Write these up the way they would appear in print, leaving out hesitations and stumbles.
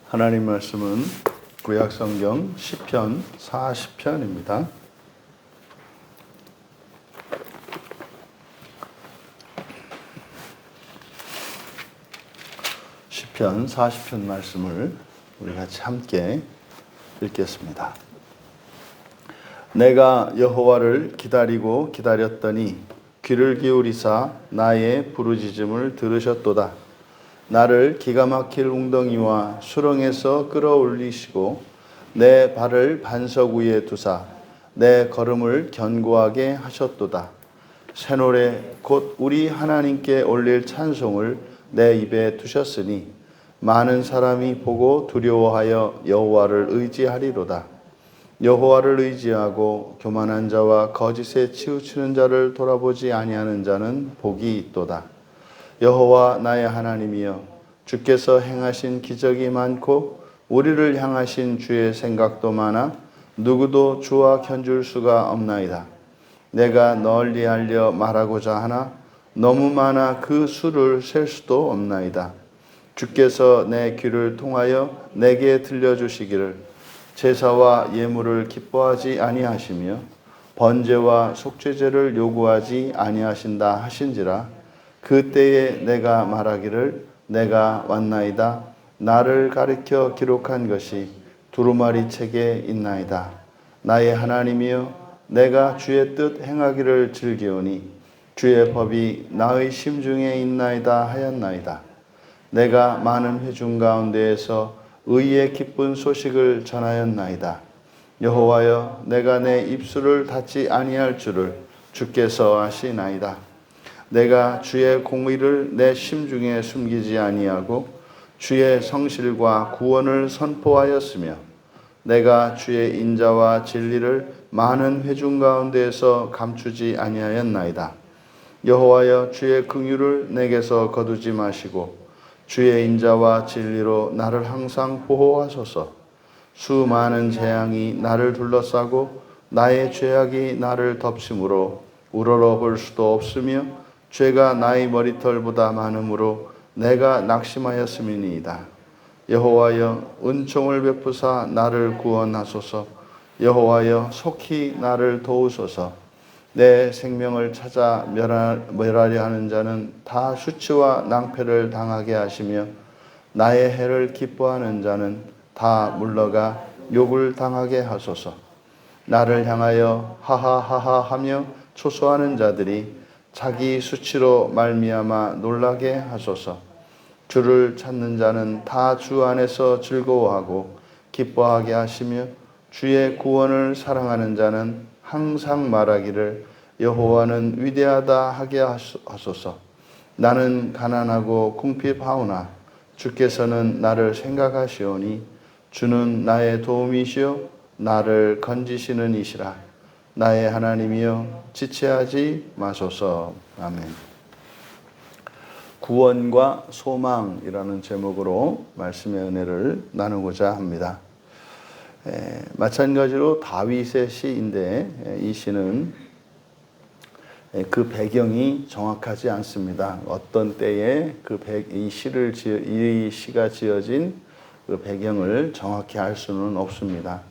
하나님 말씀은 구약성경 시편 40편입니다. 시편 40편 말씀을 우리 같이 함께 읽겠습니다. 내가 여호와를 기다리고 기다렸더니 귀를 기울이사 나의 부르짖음을 들으셨도다. 나를 기가 막힐 웅덩이와 수렁에서 끌어올리시고 내 발을 반석 위에 두사 내 걸음을 견고하게 하셨도다. 새노래 곧 우리 하나님께 올릴 찬송을 내 입에 두셨으니 많은 사람이 보고 두려워하여 여호와를 의지하리로다. 여호와를 의지하고 교만한 자와 거짓에 치우치는 자를 돌아보지 아니하는 자는 복이 있도다. 여호와 나의 하나님이여, 주께서 행하신 기적이 많고 우리를 향하신 주의 생각도 많아 누구도 주와 견줄 수가 없나이다. 내가 널리 알려 말하고자 하나 너무 많아 그 수를 셀 수도 없나이다. 주께서 내 귀를 통하여 내게 들려주시기를 제사와 예물을 기뻐하지 아니하시며 번제와 속죄제를 요구하지 아니하신다 하신지라. 그때에 내가 말하기를 내가 왔나이다. 나를 가리켜 기록한 것이 두루마리 책에 있나이다. 나의 하나님이여, 내가 주의 뜻 행하기를 즐기오니 주의 법이 나의 심중에 있나이다 하였나이다. 내가 많은 회중 가운데에서 의의 기쁜 소식을 전하였나이다. 여호와여, 내가 내 입술을 닫지 아니할 줄을 주께서 아시나이다. 내가 주의 공의를 내 심중에 숨기지 아니하고 주의 성실과 구원을 선포하였으며 내가 주의 인자와 진리를 많은 회중 가운데에서 감추지 아니하였나이다. 여호와여, 주의 긍휼을 내게서 거두지 마시고 주의 인자와 진리로 나를 항상 보호하소서. 수많은 재앙이 나를 둘러싸고 나의 죄악이 나를 덮심으로 우러러 볼 수도 없으며 죄가 나의 머리털보다 많으므로 내가 낙심하였음이니이다. 여호와여, 은총을 베푸사 나를 구원하소서. 여호와여, 속히 나를 도우소서. 내 생명을 찾아 멸하려 하는 자는 다 수치와 낭패를 당하게 하시며 나의 해를 기뻐하는 자는 다 물러가 욕을 당하게 하소서. 나를 향하여 하하하하 하며 초소하는 자들이 자기 수치로 말미암아 놀라게 하소서. 주를 찾는 자는 다 주 안에서 즐거워하고 기뻐하게 하시며 주의 구원을 사랑하는 자는 항상 말하기를 여호와는 위대하다 하게 하소서. 나는 가난하고 궁핍하오나 주께서는 나를 생각하시오니 주는 나의 도움이시요 나를 건지시는 이시라. 나의 하나님이여, 지체하지 마소서. 아멘. 구원과 소망이라는 제목으로 말씀의 은혜를 나누고자 합니다. 마찬가지로 다윗의 시인데 이 시는 그 배경이 정확하지 않습니다. 어떤 때에 이 시가 지어진 그 배경을 정확히 알 수는 없습니다.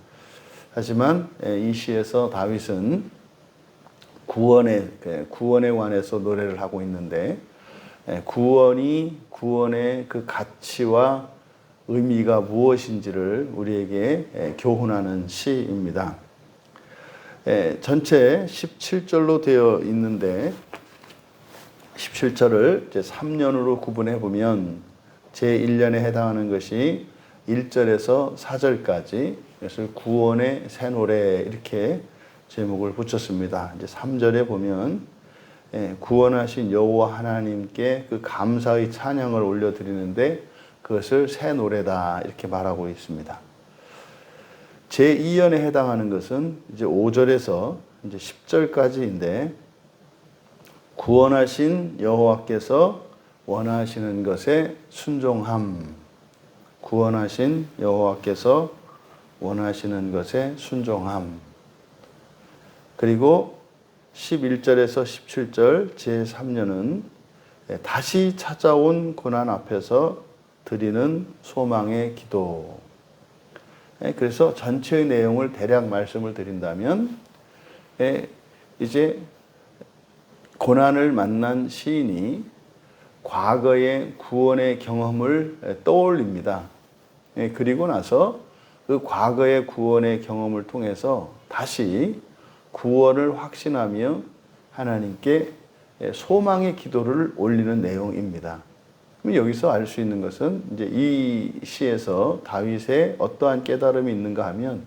하지만 이 시에서 다윗은 구원에 관해서 노래를 하고 있는데 구원의 그 가치와 의미가 무엇인지를 우리에게 교훈하는 시입니다. 전체 17절로 되어 있는데 17절을 이제 3년으로 구분해 보면 제1년에 해당하는 것이 1절에서 4절까지 그래서 구원의 새 노래 이렇게 제목을 붙였습니다. 이제 3절에 보면 구원하신 여호와 하나님께 그 감사의 찬양을 올려드리는데 그것을 새 노래다 이렇게 말하고 있습니다. 제2연에 해당하는 것은 이제 5절에서 이제 10절까지인데 구원하신 여호와께서 원하시는 것에 순종함. 구원하신 여호와께서 원하시는 것에 순종함. 그리고 11절에서 17절 제3년은 다시 찾아온 고난 앞에서 드리는 소망의 기도. 그래서 전체의 내용을 대략 말씀을 드린다면, 이제 고난을 만난 시인이 과거의 구원의 경험을 떠올립니다. 그리고 나서 그 과거의 구원의 경험을 통해서 다시 구원을 확신하며 하나님께 소망의 기도를 올리는 내용입니다. 그럼 여기서 알 수 있는 것은 이제 이 시에서 다윗의 어떠한 깨달음이 있는가 하면,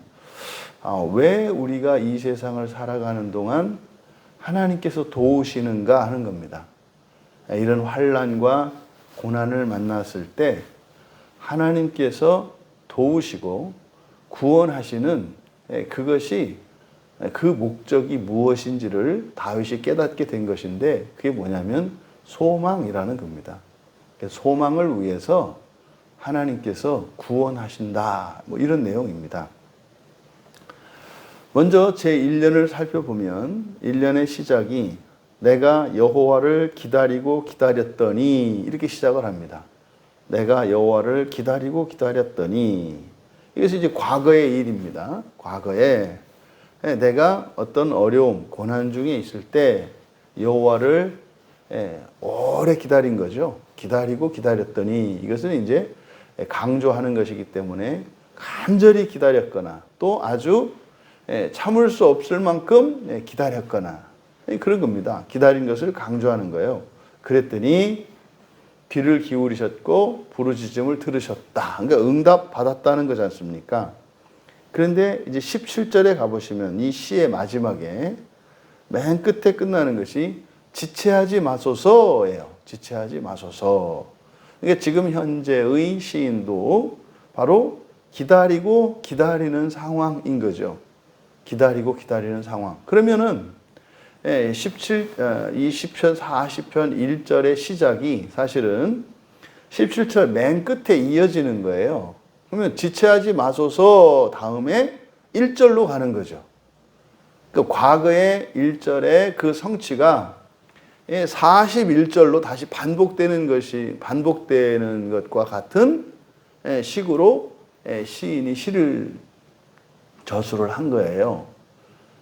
왜 우리가 이 세상을 살아가는 동안 하나님께서 도우시는가 하는 겁니다. 이런 환난과 고난을 만났을 때 하나님께서 도우시고 구원하시는 그것이 그 목적이 무엇인지를 다윗이 깨닫게 된 것인데, 그게 뭐냐면 소망이라는 겁니다. 소망을 위해서 하나님께서 구원하신다, 뭐 이런 내용입니다. 먼저 제1년을 살펴보면 1년의 시작이 내가 여호와를 기다리고 기다렸더니 이렇게 시작을 합니다. 내가 여호와를 기다리고 기다렸더니, 이것이 이제 과거의 일입니다. 과거에 내가 어떤 어려움, 고난 중에 있을 때 여호와를 오래 기다린 거죠. 기다리고 기다렸더니, 이것은 이제 강조하는 것이기 때문에 간절히 기다렸거나 또 아주 참을 수 없을 만큼 기다렸거나 그런 겁니다. 기다린 것을 강조하는 거예요. 그랬더니 귀를 기울이셨고 부르짖음을 들으셨다. 그러니까 응답 받았다는 거지 않습니까? 그런데 이제 17절에 가보시면 이 시의 마지막에 맨 끝에 끝나는 것이 지체하지 마소서예요. 지체하지 마소서. 그러니까 지금 현재의 시인도 바로 기다리고 기다리는 상황인 거죠. 기다리고 기다리는 상황. 그러면은 이 10편, 40편 1절의 시작이 사실은 17절 맨 끝에 이어지는 거예요. 그러면 지체하지 마소서 다음에 1절로 가는 거죠. 그 과거의 1절의 그 성취가 41절로 다시 반복되는 것과 같은 식으로 시인이 시를 저술을 한 거예요.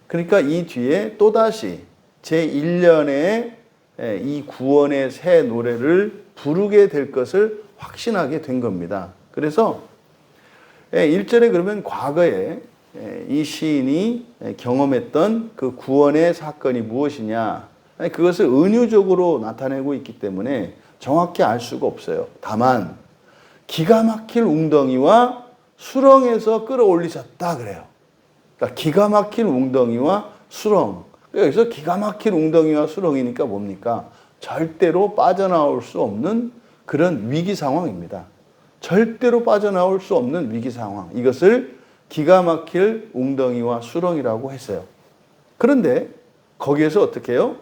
그러니까 이 뒤에 또다시 제1년에 이 구원의 새 노래를 부르게 될 것을 확신하게 된 겁니다. 그래서 1절에 그러면 과거에 이 시인이 경험했던 그 구원의 사건이 무엇이냐, 그것을 은유적으로 나타내고 있기 때문에 정확히 알 수가 없어요. 다만 기가 막힐 웅덩이와 수렁에서 끌어올리셨다 그래요. 그러니까 기가 막힐 웅덩이와 수렁. 여기서 기가 막힐 웅덩이와 수렁이니까 뭡니까? 절대로 빠져나올 수 없는 그런 위기 상황입니다. 절대로 빠져나올 수 없는 위기 상황. 이것을 기가 막힐 웅덩이와 수렁이라고 했어요. 그런데 거기에서 어떻게 해요?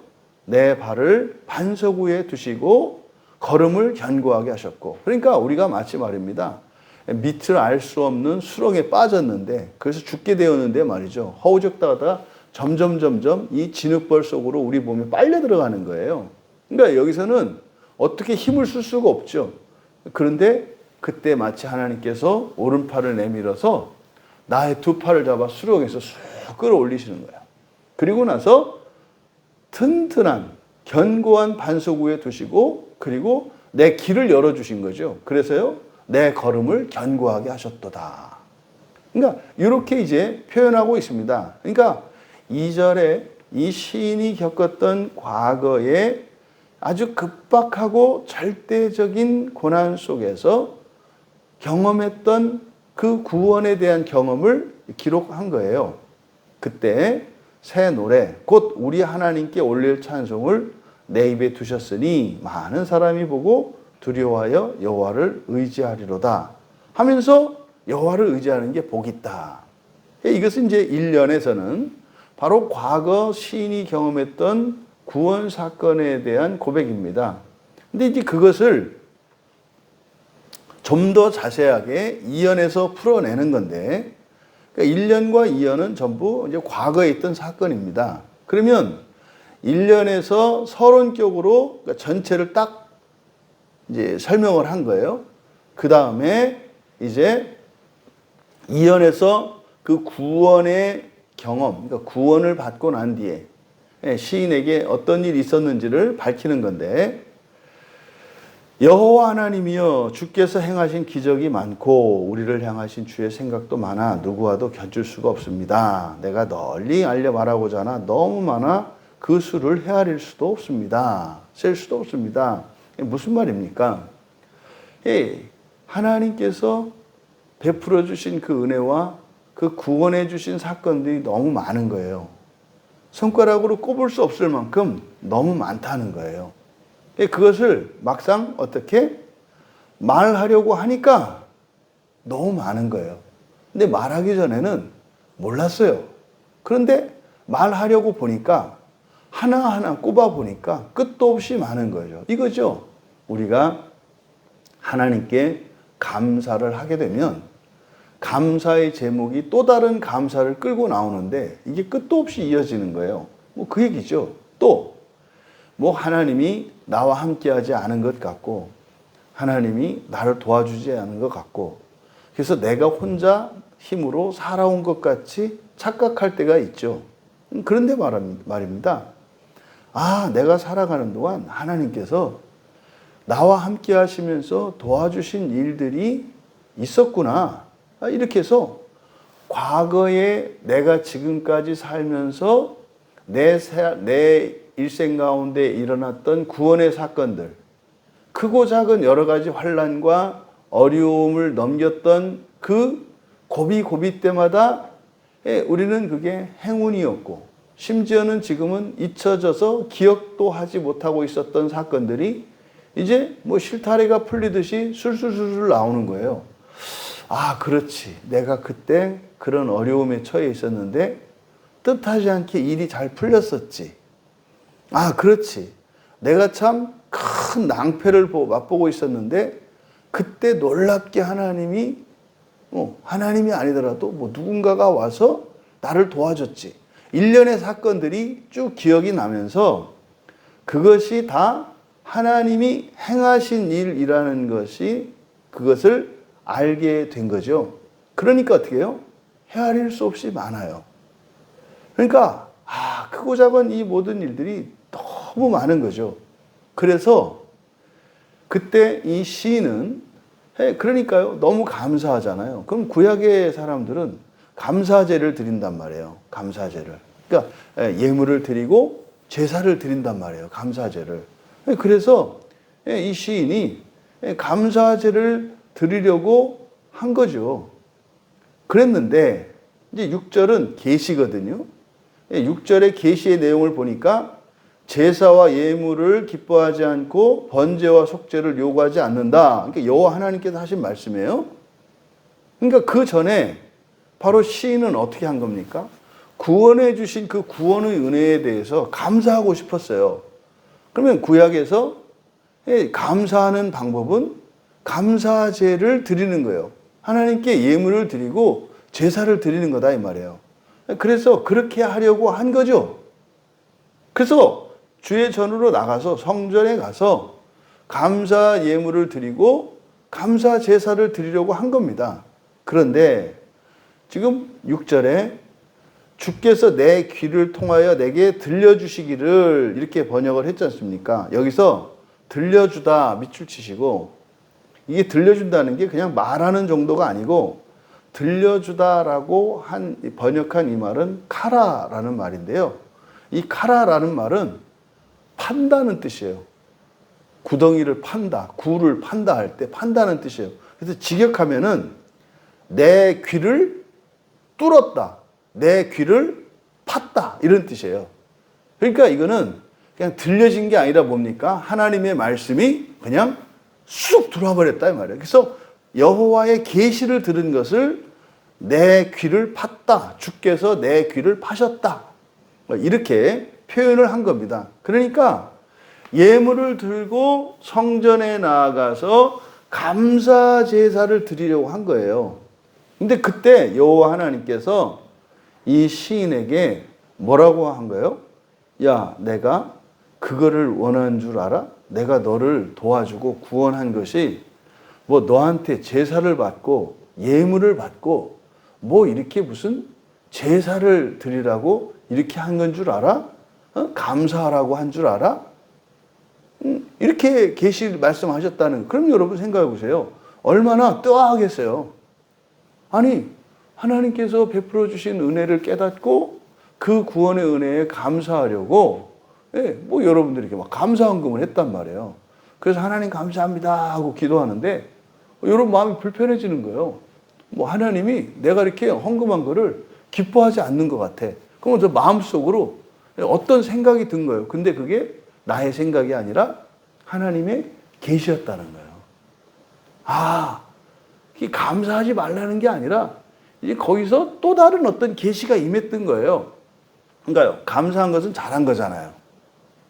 내 발을 반석 위에 두시고 걸음을 견고하게 하셨고. 그러니까 우리가 마치 말입니다. 밑을 알 수 없는 수렁에 빠졌는데, 그래서 죽게 되었는데 말이죠. 허우적다가 점점 이 진흙벌 속으로 우리 몸에 빨려 들어가는 거예요. 그러니까 여기서는 어떻게 힘을 쓸 수가 없죠. 그런데 그때 마치 하나님께서 오른팔을 내밀어서 나의 두 팔을 잡아 수렁에서 쑥 끌어올리시는 거예요. 그리고 나서 튼튼한 견고한 반석 위에 두시고, 그리고 내 길을 열어주신 거죠. 그래서요, 내 걸음을 견고하게 하셨도다. 그러니까 이렇게 이제 표현하고 있습니다. 그러니까 2절에 이 시인이 겪었던 과거의 아주 급박하고 절대적인 고난 속에서 경험했던 그 구원에 대한 경험을 기록한 거예요. 그때 새 노래, 곧 우리 하나님께 올릴 찬송을 내 입에 두셨으니 많은 사람이 보고 두려워하여 여호와를 의지하리로다 하면서 여호와를 의지하는 게 복 있다. 이것은 이제 1년에서는 바로 과거 시인이 경험했던 구원 사건에 대한 고백입니다. 근데 이제 그것을 좀 더 자세하게 2연에서 풀어내는 건데, 그러니까 1년과 2연은 전부 이제 과거에 있던 사건입니다. 그러면 1년에서 서론격으로 그러니까 전체를 딱 이제 설명을 한 거예요. 그 다음에 이제 이언에서 그 구원의 경험, 그러니까 구원을 받고 난 뒤에 시인에게 어떤 일이 있었는지를 밝히는 건데, 여호와 하나님이여 주께서 행하신 기적이 많고 우리를 향하신 주의 생각도 많아 누구와도 견줄 수가 없습니다. 내가 널리 알려 말하고자 하나 너무 많아 그 수를 헤아릴 수도 없습니다. 셀 수도 없습니다. 무슨 말입니까? 하나님께서 베풀어 주신 그 은혜와 그 구원해 주신 사건들이 너무 많은 거예요. 손가락으로 꼽을 수 없을 만큼 너무 많다는 거예요. 그것을 막상 어떻게 말하려고 하니까 너무 많은 거예요. 근데 말하기 전에는 몰랐어요. 그런데 말하려고 보니까 하나하나 꼽아 보니까 끝도 없이 많은 거죠. 이거죠. 우리가 하나님께 감사를 하게 되면 감사의 제목이 또 다른 감사를 끌고 나오는데 이게 끝도 없이 이어지는 거예요. 뭐 그 얘기죠. 또 뭐 하나님이 나와 함께하지 않은 것 같고 하나님이 나를 도와주지 않은 것 같고 그래서 내가 혼자 힘으로 살아온 것 같이 착각할 때가 있죠. 그런데 말입니다. 아, 내가 살아가는 동안 하나님께서 나와 함께 하시면서 도와주신 일들이 있었구나. 이렇게 해서 과거에 내가 지금까지 살면서 내 일생 가운데 일어났던 구원의 사건들, 크고 작은 여러 가지 환난과 어려움을 넘겼던 그 고비 때마다 우리는 그게 행운이었고 심지어는 지금은 잊혀져서 기억도 하지 못하고 있었던 사건들이 이제 뭐 실타래가 풀리듯이 술술술술 나오는 거예요. 아, 그렇지. 내가 그때 그런 어려움에 처해 있었는데 뜻하지 않게 일이 잘 풀렸었지. 아, 그렇지. 내가 참 큰 낭패를 맛보고 있었는데 그때 놀랍게 하나님이 하나님이 아니더라도 뭐 누군가가 와서 나를 도와줬지. 일련의 사건들이 쭉 기억이 나면서 그것이 다 하나님이 행하신 일이라는 것이 그것을 알게 된 거죠. 그러니까 어떻게 해요? 헤아릴 수 없이 많아요. 그러니까 크고 작은 이 모든 일들이 너무 많은 거죠. 그래서 그때 이 시인은 그러니까요. 너무 감사하잖아요. 그럼 구약의 사람들은 감사제를 드린단 말이에요. 감사제를. 그러니까 예물을 드리고 제사를 드린단 말이에요. 감사제를. 그래서 이 시인이 감사제를 드리려고 한 거죠. 그랬는데 이제 6절은 계시거든요. 6절의 계시의 내용을 보니까 제사와 예물을 기뻐하지 않고 번제와 속죄를 요구하지 않는다. 그러니까 여호와 하나님께서 하신 말씀이에요. 그러니까 그 전에 바로 시인은 어떻게 한 겁니까? 구원해 주신 그 구원의 은혜에 대해서 감사하고 싶었어요. 그러면 구약에서 감사하는 방법은 감사제를 드리는 거예요. 하나님께 예물을 드리고 제사를 드리는 거다 이 말이에요. 그래서 그렇게 하려고 한 거죠. 그래서 주의 전으로 나가서 성전에 가서 감사 예물을 드리고 감사 제사를 드리려고 한 겁니다. 그런데 지금 6절에 주께서 내 귀를 통하여 내게 들려주시기를 이렇게 번역을 했지 않습니까? 여기서 들려주다 밑줄 치시고 이게 들려준다는 게 그냥 말하는 정도가 아니고 들려주다라고 번역한 이 말은 카라라는 말인데요. 이 카라라는 말은 판다는 뜻이에요. 구덩이를 판다, 구를 판다 할 때 판다는 뜻이에요. 그래서 직역하면은 내 귀를 뚫었다, 내 귀를 팠다 이런 뜻이에요. 그러니까 이거는 그냥 들려진 게 아니라 뭡니까? 하나님의 말씀이 그냥 쑥 들어와 버렸다 이 말이에요. 그래서 여호와의 계시를 들은 것을 내 귀를 팠다. 주께서 내 귀를 파셨다. 이렇게 표현을 한 겁니다. 그러니까 예물을 들고 성전에 나아가서 감사 제사를 드리려고 한 거예요. 근데 그때 여호와 하나님께서 이 시인에게 뭐라고 한 거예요? 야, 내가 그거를 원한 줄 알아? 내가 너를 도와주고 구원한 것이 뭐 너한테 제사를 받고 예물을 받고 뭐 이렇게 무슨 제사를 드리라고 이렇게 한 건 줄 알아? 감사하라고 한 줄 알아? 이렇게 계시 말씀하셨다는. 그럼 여러분 생각해 보세요. 얼마나 뜨아하겠어요. 아니 하나님께서 베풀어 주신 은혜를 깨닫고 그 구원의 은혜에 감사하려고 뭐 여러분들이 이렇게 막 감사헌금을 했단 말이에요. 그래서 하나님 감사합니다 하고 기도하는데 여러분 마음이 불편해지는 거예요. 뭐 하나님이 내가 이렇게 헌금한 거를 기뻐하지 않는 것 같아. 그러면 저 마음속으로 어떤 생각이 든 거예요. 근데 그게 나의 생각이 아니라 하나님의 계시였다는 거예요. 아, 이게 감사하지 말라는 게 아니라 이제 거기서 또 다른 어떤 계시가 임했던 거예요. 그러니까요, 감사한 것은 잘한 거잖아요.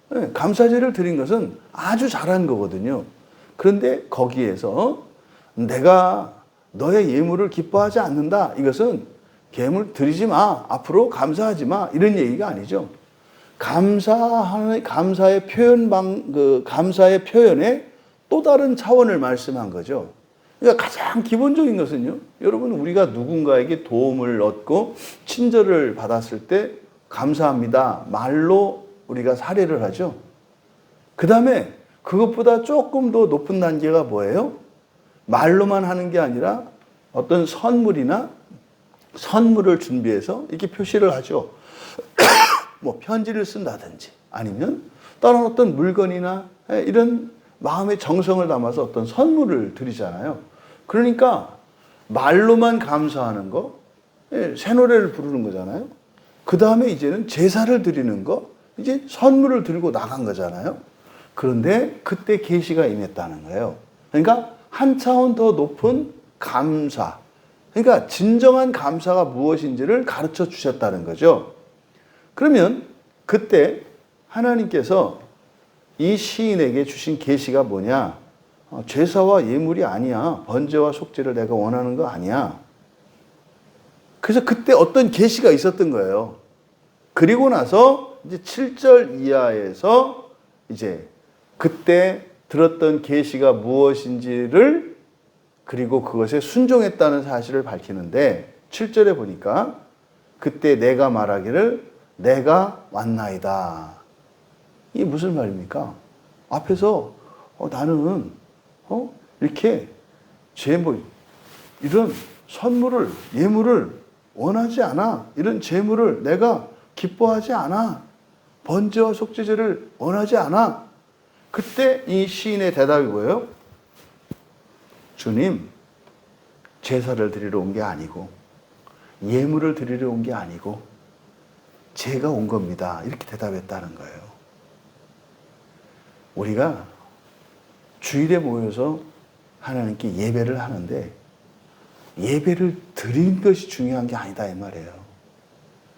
네, 감사제를 드린 것은 아주 잘한 거거든요. 그런데 거기에서 내가 너의 예물을 기뻐하지 않는다. 이것은 예물 드리지 마. 앞으로 감사하지 마. 이런 얘기가 아니죠. 감사의 감사의 표현에 또 다른 차원을 말씀한 거죠. 그러니까 가장 기본적인 것은요. 여러분, 우리가 누군가에게 도움을 얻고 친절을 받았을 때 감사합니다. 말로 우리가 사례를 하죠. 그 다음에 그것보다 조금 더 높은 단계가 뭐예요? 말로만 하는 게 아니라 어떤 선물이나 선물을 준비해서 이렇게 표시를 하죠. 뭐 편지를 쓴다든지 아니면 다른 어떤 물건이나 이런 마음의 정성을 담아서 어떤 선물을 드리잖아요. 그러니까 말로만 감사하는 거, 새 노래를 부르는 거잖아요. 그 다음에 이제는 제사를 드리는 거, 이제 선물을 들고 나간 거잖아요. 그런데 그때 계시가 임했다는 거예요. 그러니까 한 차원 더 높은 감사. 그러니까 진정한 감사가 무엇인지를 가르쳐 주셨다는 거죠. 그러면 그때 하나님께서 이 시인에게 주신 계시가 뭐냐? 제사와 예물이 아니야. 번제와 속죄를 내가 원하는 거 아니야. 그래서 그때 어떤 계시가 있었던 거예요. 그리고 나서 이제 7절 이하에서 이제 그때 들었던 계시가 무엇인지를 그리고 그것에 순종했다는 사실을 밝히는데 7절에 보니까 그때 내가 말하기를 내가 왔나이다. 이게 무슨 말입니까? 앞에서 나는 이렇게 이런 선물을 예물을 원하지 않아. 이런 제물을 내가 기뻐하지 않아. 번제와 속죄제를 원하지 않아. 그때 이 시인의 대답이 뭐예요? 주님, 제사를 드리러 온 게 아니고 예물을 드리러 온 게 아니고 제가 온 겁니다. 이렇게 대답했다는 거예요. 우리가 주일에 모여서 하나님께 예배를 하는데 예배를 드리는 것이 중요한 게 아니다 이 말이에요.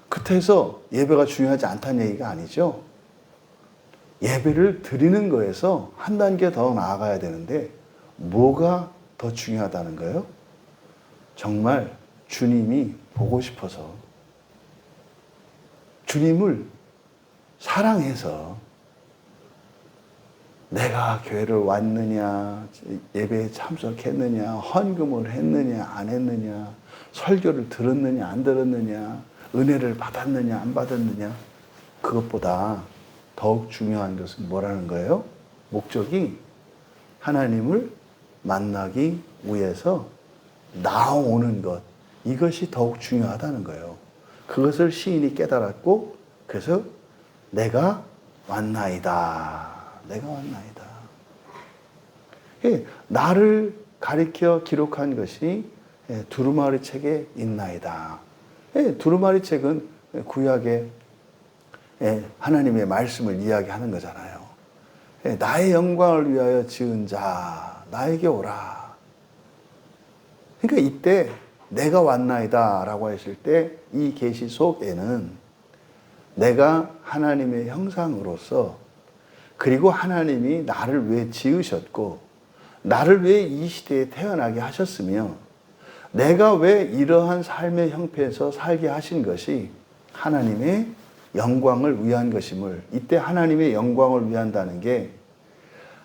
그렇다고 해서 예배가 중요하지 않다는 얘기가 아니죠. 예배를 드리는 거에서 한 단계 더 나아가야 되는데 뭐가 더 중요하다는 거예요? 정말 주님이 보고 싶어서 주님을 사랑해서 내가 교회를 왔느냐, 예배에 참석했느냐, 헌금을 했느냐, 안 했느냐, 설교를 들었느냐, 안 들었느냐, 은혜를 받았느냐, 안 받았느냐, 그것보다 더욱 중요한 것은 뭐라는 거예요? 목적이 하나님을 만나기 위해서 나오는 것, 이것이 더욱 중요하다는 거예요. 그것을 시인이 깨달았고 그래서 내가 왔나이다. 내가 왔나이다. 나를 가리켜 기록한 것이 두루마리 책에 있나이다. 두루마리 책은 구약의 하나님의 말씀을 이야기하는 거잖아요. 나의 영광을 위하여 지은 자 나에게 오라. 그러니까 이때 내가 왔나이다 라고 했을 때 이 계시 속에는 내가 하나님의 형상으로서 그리고 하나님이 나를 왜 지으셨고 나를 왜 이 시대에 태어나게 하셨으며 내가 왜 이러한 삶의 형편에서 살게 하신 것이 하나님의 영광을 위한 것임을, 이때 하나님의 영광을 위한다는 게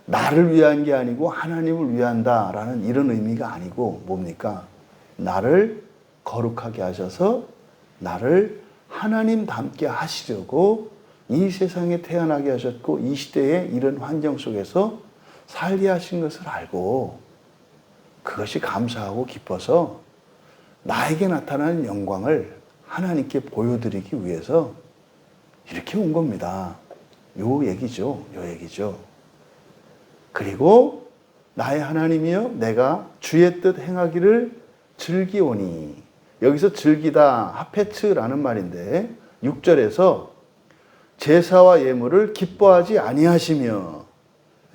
나를 위한 게 아니고 하나님을 위한다라는 이런 의미가 아니고 뭡니까? 나를 거룩하게 하셔서 나를 하나님 닮게 하시려고 이 세상에 태어나게 하셨고 이 시대에 이런 환경 속에서 살게 하신 것을 알고 그것이 감사하고 기뻐서 나에게 나타나는 영광을 하나님께 보여드리기 위해서 이렇게 온 겁니다. 요 얘기죠. 그리고 나의 하나님이여 내가 주의 뜻 행하기를 즐기오니. 여기서 즐기다 하페츠라는 말인데 6절에서 제사와 예물을 기뻐하지 아니하시며,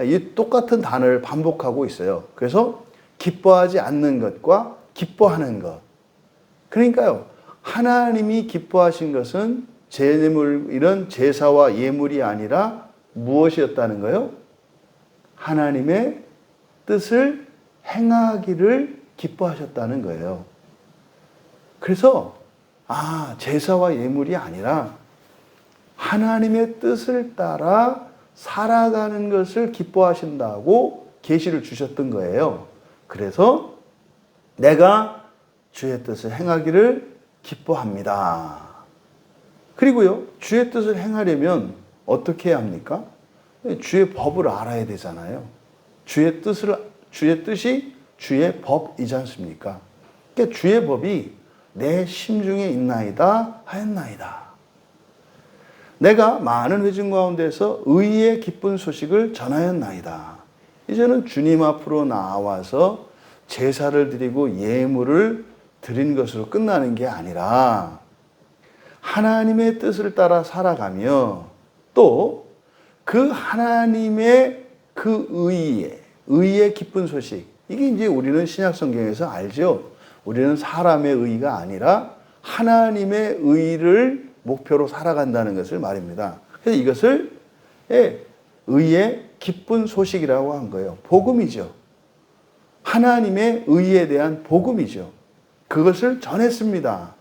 이 똑같은 단어를 반복하고 있어요. 그래서 기뻐하지 않는 것과 기뻐하는 것. 그러니까요, 하나님이 기뻐하신 것은 이런 제사와 예물이 아니라 무엇이었다는 거예요? 하나님의 뜻을 행하기를 기뻐하셨다는 거예요. 그래서 제사와 예물이 아니라 하나님의 뜻을 따라 살아가는 것을 기뻐하신다고 계시를 주셨던 거예요. 그래서 내가 주의 뜻을 행하기를 기뻐합니다. 그리고요, 주의 뜻을 행하려면 어떻게 해야 합니까? 주의 법을 알아야 되잖아요. 주의 뜻이 주의 법이지 않습니까? 그러니까 주의 법이 내 심중에 있나이다 하였나이다. 내가 많은 회중 가운데서 의의 기쁜 소식을 전하였나이다. 이제는 주님 앞으로 나와서 제사를 드리고 예물을 드린 것으로 끝나는 게 아니라 하나님의 뜻을 따라 살아가며 또 그 하나님의 그 의의 기쁜 소식, 이게 이제 우리는 신약 성경에서 알죠. 우리는 사람의 의가 아니라 하나님의 의를 목표로 살아간다는 것을 말입니다. 그래서 이것을 의의 기쁜 소식이라고 한 거예요. 복음이죠. 하나님의 의에 대한 복음이죠. 그것을 전했습니다.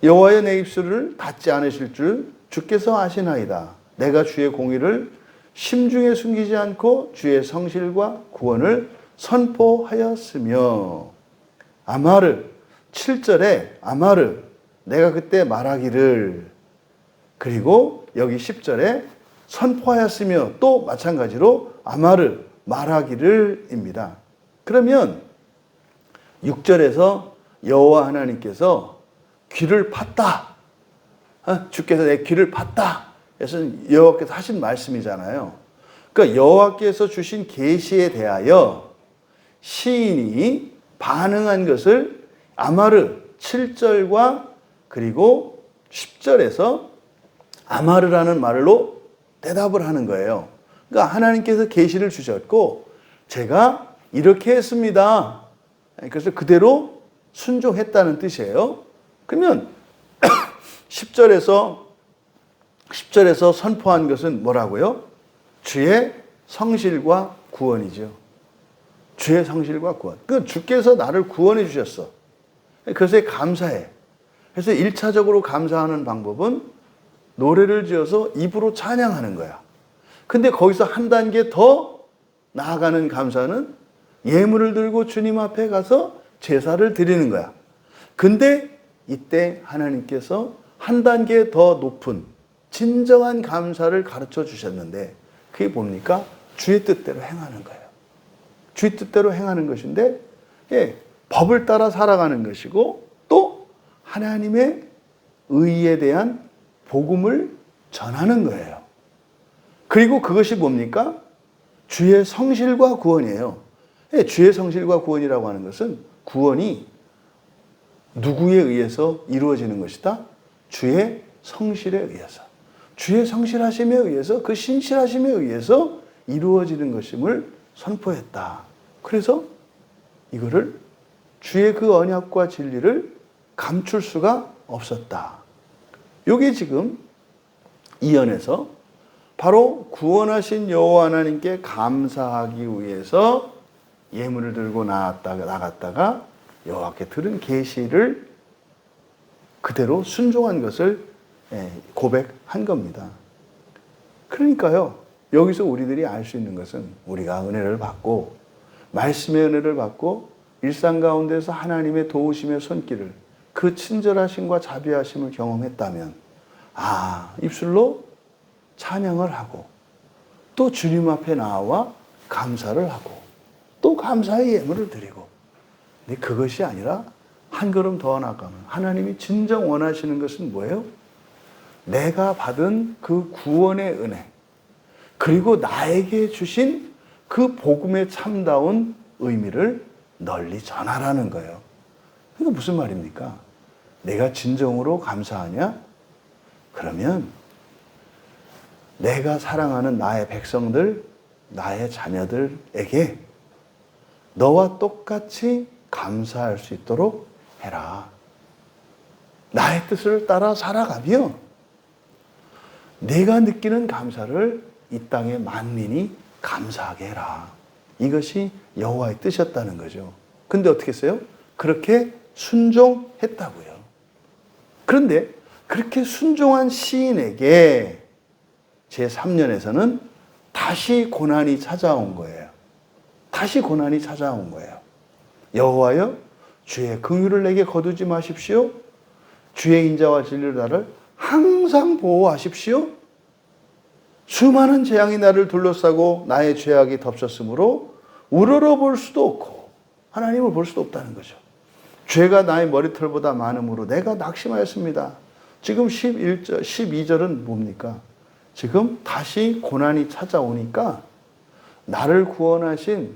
여호와의 내 입술을 닫지 않으실 줄 주께서 아시나이다. 내가 주의 공의를 심중에 숨기지 않고 주의 성실과 구원을 선포하였으며. 아마르 7절에 아마르 내가 그때 말하기를, 그리고 여기 10절에 선포하였으며 또 마찬가지로 아마르 말하기를입니다. 그러면 6절에서 여호와 하나님께서 귀를 팠다. 주께서 내 귀를 팠다. 그래서 여호와께서 하신 말씀이잖아요. 그러니까 여호와께서 주신 계시에 대하여 시인이 반응한 것을 아마르 7절과 그리고 10절에서 아마르라는 말로 대답을 하는 거예요. 그러니까 하나님께서 계시를 주셨고 제가 이렇게 했습니다. 그래서 그대로 순종했다는 뜻이에요. 그러면 10절에서 선포한 것은 뭐라고요? 주의 성실과 구원이죠. 주의 성실과 구원. 그 주께서 나를 구원해 주셨어. 그래서 감사해. 그래서 1차적으로 감사하는 방법은 노래를 지어서 입으로 찬양하는 거야. 근데 거기서 한 단계 더 나아가는 감사는 예물을 들고 주님 앞에 가서 제사를 드리는 거야. 근데 이때 하나님께서 한 단계 더 높은 진정한 감사를 가르쳐 주셨는데 그게 뭡니까? 주의 뜻대로 행하는 거예요. 주의 뜻대로 행하는 것인데 법을 따라 살아가는 것이고 또 하나님의 의에 대한 복음을 전하는 거예요. 그리고 그것이 뭡니까? 주의 성실과 구원이에요. 주의 성실과 구원이라고 하는 것은 구원이 누구에 의해서 이루어지는 것이다? 주의 성실에 의해서. 주의 성실하심에 의해서 그 신실하심에 의해서 이루어지는 것임을 선포했다. 그래서 이거를 주의 그 언약과 진리를 감출 수가 없었다. 이게 지금 이언에서 바로 구원하신 여호와 하나님께 감사하기 위해서 예물을 들고 나갔다가 여호와께 들은 계시를 그대로 순종한 것을 고백한 겁니다. 그러니까요, 여기서 우리들이 알 수 있는 것은 우리가 은혜를 받고 말씀의 은혜를 받고 일상 가운데서 하나님의 도우심의 손길을 그 친절하심과 자비하심을 경험했다면 입술로 찬양을 하고 또 주님 앞에 나와 감사를 하고 또 감사의 예물을 드리고 근데 그것이 아니라 한 걸음 더 나가면 하나님이 진정 원하시는 것은 뭐예요? 내가 받은 그 구원의 은혜 그리고 나에게 주신 그 복음의 참다운 의미를 널리 전하라는 거예요. 이거 무슨 말입니까? 내가 진정으로 감사하냐? 그러면 내가 사랑하는 나의 백성들, 나의 자녀들에게 너와 똑같이 감사할 수 있도록 해라. 나의 뜻을 따라 살아가며 내가 느끼는 감사를 이 땅의 만민이 감사하게 해라. 이것이 여호와의 뜻이었다는 거죠. 근데 어떻게 했어요? 그렇게 순종했다고요. 그런데 그렇게 순종한 시인에게 제3년에서는 다시 고난이 찾아온 거예요. 다시 고난이 찾아온 거예요. 여호와여 주의 긍휼을 내게 거두지 마십시오. 주의 인자와 진리를 나를 항상 보호하십시오. 수많은 재앙이 나를 둘러싸고 나의 죄악이 덮쳤으므로 우러러 볼 수도 없고 하나님을 볼 수도 없다는 거죠. 죄가 나의 머리털보다 많음으로 내가 낙심하였습니다. 지금 11절, 12절은 뭡니까? 지금 다시 고난이 찾아오니까 나를 구원하신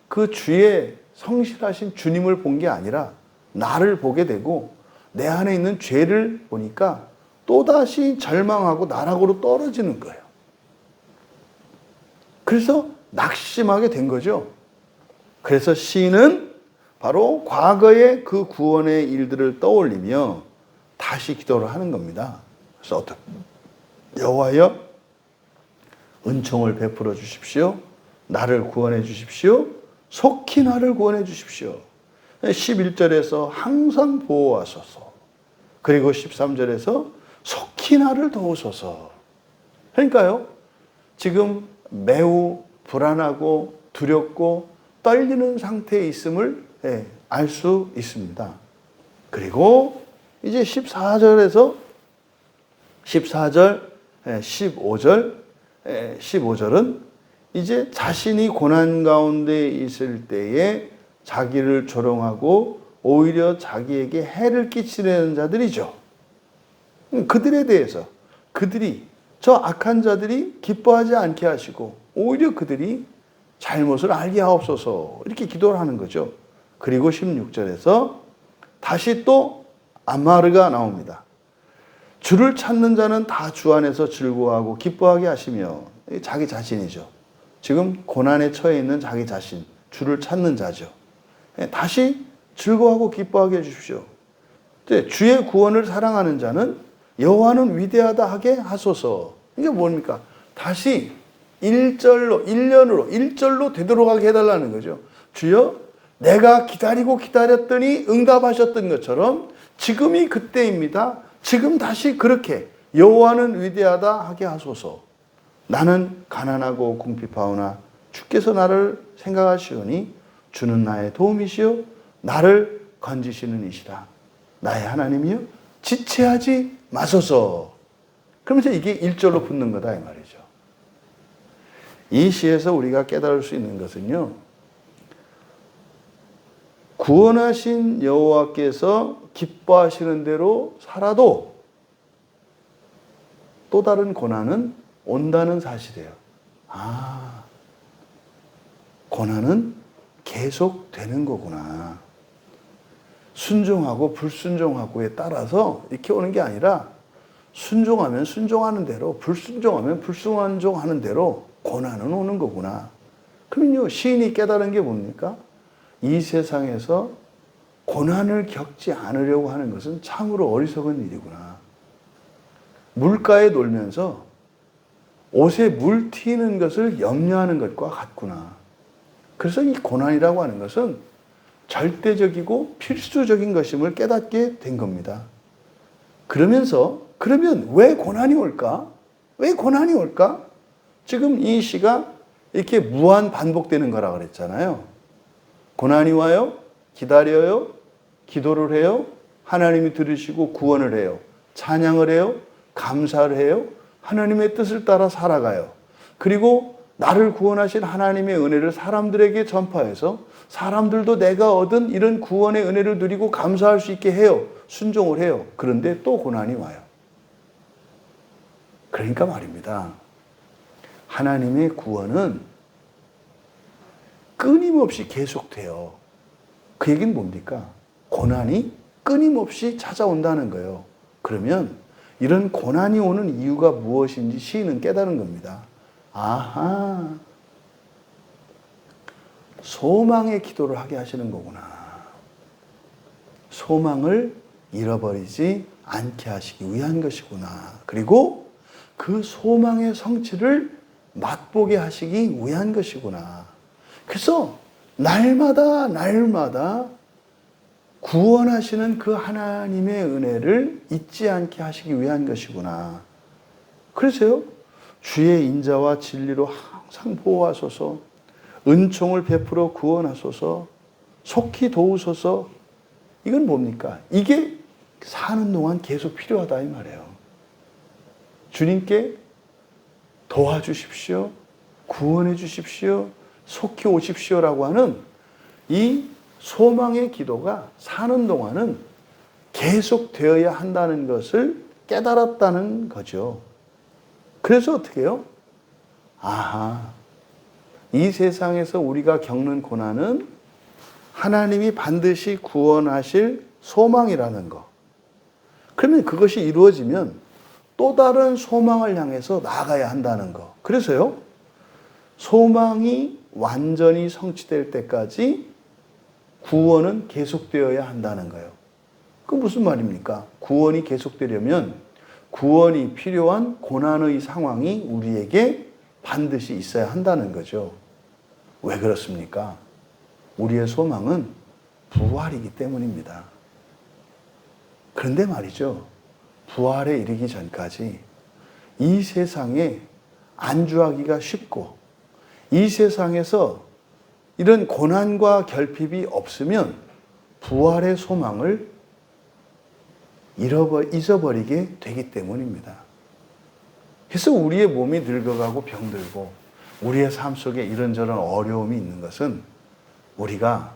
그 주의 성실하신 주님을 본 게 아니라 나를 보게 되고 내 안에 있는 죄를 보니까 또다시 절망하고 나락으로 떨어지는 거예요. 그래서 낙심하게 된 거죠. 그래서 시인은 바로 과거의 그 구원의 일들을 떠올리며 다시 기도를 하는 겁니다. 그래서 어떻게? 여호와여 은총을 베풀어 주십시오. 나를 구원해 주십시오. 속히 나를 구원해 주십시오. 11절에서 항상 보호하소서. 그리고 13절에서 속히 나를 도우소서. 그러니까요. 지금 매우 불안하고 두렵고 떨리는 상태에 있음을 알 수 있습니다. 그리고 이제 14절, 15절은 이제 자신이 고난 가운데 있을 때에 자기를 조롱하고 오히려 자기에게 해를 끼치려는 자들이죠. 그들에 대해서 저 악한 자들이 기뻐하지 않게 하시고 오히려 그들이 잘못을 알게 하옵소서 이렇게 기도를 하는 거죠. 그리고 16절에서 다시 또 아마르가 나옵니다. 주를 찾는 자는 다 주 안에서 즐거워하고 기뻐하게 하시며 자기 자신이죠. 지금 고난에 처해 있는 자기 자신, 주를 찾는 자죠. 다시 즐거워하고 기뻐하게 해주십시오. 주의 구원을 사랑하는 자는 여호와는 위대하다 하게 하소서. 이게 뭡니까? 다시 1절로 되돌아가게 해달라는 거죠. 주여, 내가 기다렸더니 응답하셨던 것처럼 지금이 그때입니다. 지금 다시 그렇게 여호와는 위대하다 하게 하소서. 나는 가난하고 궁핍하오나 주께서 나를 생각하시오니 주는 나의 도움이시오 나를 건지시는 이시라. 나의 하나님이여 지체하지 마소서. 그러면서 이게 1절로 붙는 거다 이 말이죠. 이 시에서 우리가 깨달을 수 있는 것은요. 구원하신 여호와께서 기뻐하시는 대로 살아도 또 다른 고난은 온다는 사실이에요. 고난은 계속 되는 거구나. 순종하고 불순종하고에 따라서 이렇게 오는 게 아니라 순종하면 순종하는 대로 불순종하면 불순종하는 대로 고난은 오는 거구나. 그러면요 시인이 깨달은 게 뭡니까? 이 세상에서 고난을 겪지 않으려고 하는 것은 참으로 어리석은 일이구나. 물가에 놀면서 옷에 물 튀는 것을 염려하는 것과 같구나. 그래서 이 고난이라고 하는 것은 절대적이고 필수적인 것임을 깨닫게 된 겁니다. 그러면 왜 고난이 올까? 왜 고난이 올까? 지금 이 시가 이렇게 무한 반복되는 거라 그랬잖아요. 고난이 와요. 기다려요. 기도를 해요. 하나님이 들으시고 구원을 해요. 찬양을 해요. 감사를 해요. 하나님의 뜻을 따라 살아가요. 그리고 나를 구원하신 하나님의 은혜를 사람들에게 전파해서 사람들도 내가 얻은 이런 구원의 은혜를 누리고 감사할 수 있게 해요. 순종을 해요. 그런데 또 고난이 와요. 그러니까 말입니다. 하나님의 구원은 끊임없이 계속돼요. 그 얘기는 뭡니까? 고난이 끊임없이 찾아온다는 거예요. 그러면 이런 고난이 오는 이유가 무엇인지 시인은 깨달은 겁니다. 아하, 소망의 기도를 하게 하시는 거구나. 소망을 잃어버리지 않게 하시기 위한 것이구나. 그리고 그 소망의 성취를 맛보게 하시기 위한 것이구나. 그래서 날마다 구원하시는 그 하나님의 은혜를 잊지 않게 하시기 위한 것이구나. 그래서요, 주의 인자와 진리로 항상 보호하소서, 은총을 베풀어 구원하소서, 속히 도우소서. 이건 뭡니까? 이게 사는 동안 계속 필요하다 이 말이에요. 주님께 도와주십시오, 구원해 주십시오, 속히 오십시오라고 하는 이 소망의 기도가 사는 동안은 계속 되어야 한다는 것을 깨달았다는 거죠. 그래서 어떻게 해요? 아하, 이 세상에서 우리가 겪는 고난은 하나님이 반드시 구원하실 소망이라는 거. 그러면 그것이 이루어지면 또 다른 소망을 향해서 나아가야 한다는 거. 그래서요, 소망이 완전히 성취될 때까지 구원은 계속되어야 한다는 거예요. 그 무슨 말입니까? 구원이 계속되려면 구원이 필요한 고난의 상황이 우리에게 반드시 있어야 한다는 거죠. 왜 그렇습니까? 우리의 소망은 부활이기 때문입니다. 그런데 말이죠, 부활에 이르기 전까지 이 세상에 안주하기가 쉽고 이 세상에서 이런 고난과 결핍이 없으면 부활의 소망을 잊어버리게 되기 때문입니다. 그래서 우리의 몸이 늙어가고 병들고 우리의 삶 속에 이런저런 어려움이 있는 것은 우리가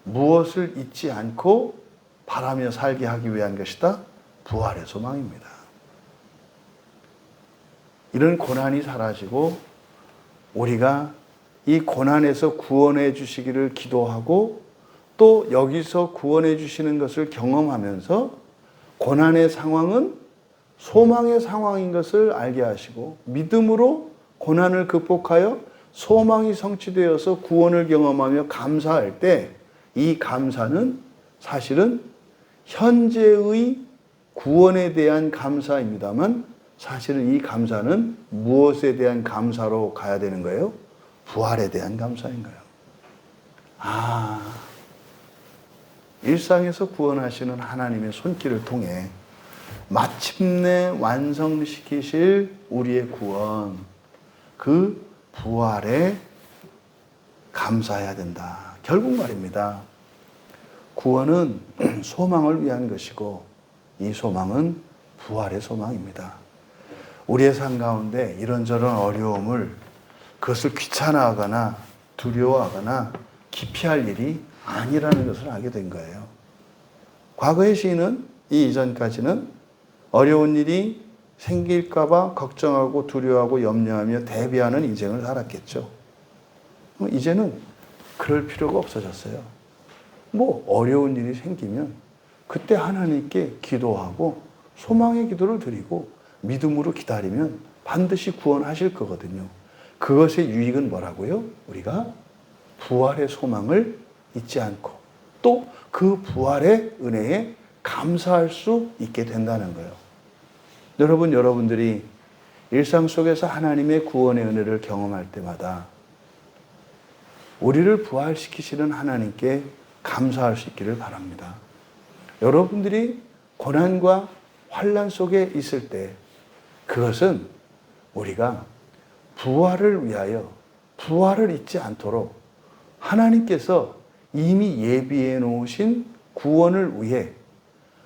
무엇을 잊지 않고 바라며 살게 하기 위한 것이다? 부활의 소망입니다. 이런 고난이 사라지고 우리가 이 고난에서 구원해 주시기를 기도하고 또 여기서 구원해 주시는 것을 경험하면서 고난의 상황은 소망의 상황인 것을 알게 하시고 믿음으로 고난을 극복하여 소망이 성취되어서 구원을 경험하며 감사할 때 이 감사는 사실은 현재의 구원에 대한 감사입니다만 사실은 이 감사는 무엇에 대한 감사로 가야 되는 거예요? 부활에 대한 감사인 거예요. 아, 일상에서 구원하시는 하나님의 손길을 통해 마침내 완성시키실 우리의 구원, 그 부활에 감사해야 된다. 결국 말입니다. 구원은 소망을 위한 것이고 이 소망은 부활의 소망입니다. 우리의 삶 가운데 이런저런 어려움을 그것을 귀찮아하거나 두려워하거나 기피할 일이 아니라는 것을 알게 된 거예요. 과거의 시인은 이 이전까지는 어려운 일이 생길까봐 걱정하고 두려워하고 염려하며 대비하는 인생을 살았겠죠. 이제는 그럴 필요가 없어졌어요. 뭐 어려운 일이 생기면 그때 하나님께 기도하고 소망의 기도를 드리고 믿음으로 기다리면 반드시 구원하실 거거든요. 그것의 유익은 뭐라고요? 우리가 부활의 소망을 잊지 않고 또 그 부활의 은혜에 감사할 수 있게 된다는 거예요. 여러분들이 일상 속에서 하나님의 구원의 은혜를 경험할 때마다 우리를 부활시키시는 하나님께 감사할 수 있기를 바랍니다. 여러분들이 고난과 환난 속에 있을 때 그것은 우리가 부활을 위하여 부활을 잊지 않도록 하나님께서 이미 예비해 놓으신 구원을 위해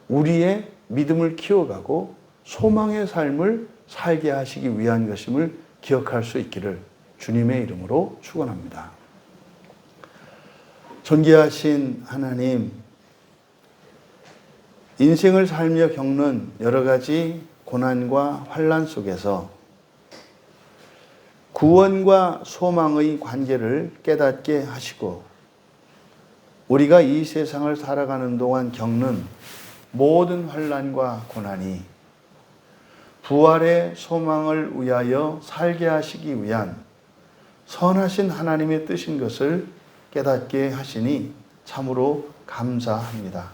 우리의 믿음을 키워가고 소망의 삶을 살게 하시기 위한 것임을 기억할 수 있기를 주님의 이름으로 축원합니다. 존귀하신 하나님, 인생을 살며 겪는 여러 가지 고난과 환난 속에서 구원과 소망의 관계를 깨닫게 하시고 우리가 이 세상을 살아가는 동안 겪는 모든 환난과 고난이 부활의 소망을 위하여 살게 하시기 위한 선하신 하나님의 뜻인 것을 깨닫게 하시니 참으로 감사합니다.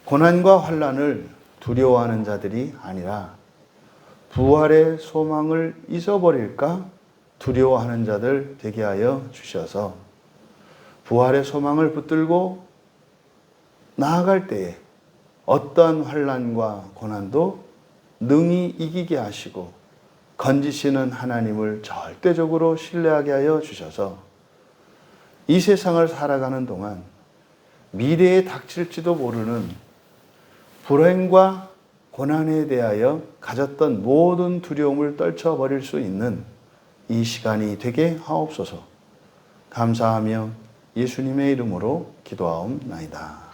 고난과 환난을 두려워하는 자들이 아니라 부활의 소망을 잊어버릴까 두려워하는 자들 되게 하여 주셔서 부활의 소망을 붙들고 나아갈 때에 어떠한 환난과 고난도 능히 이기게 하시고 건지시는 하나님을 절대적으로 신뢰하게 하여 주셔서 이 세상을 살아가는 동안 미래에 닥칠지도 모르는 불행과 고난에 대하여 가졌던 모든 두려움을 떨쳐버릴 수 있는 이 시간이 되게 하옵소서. 감사하며 예수님의 이름으로 기도하옵나이다.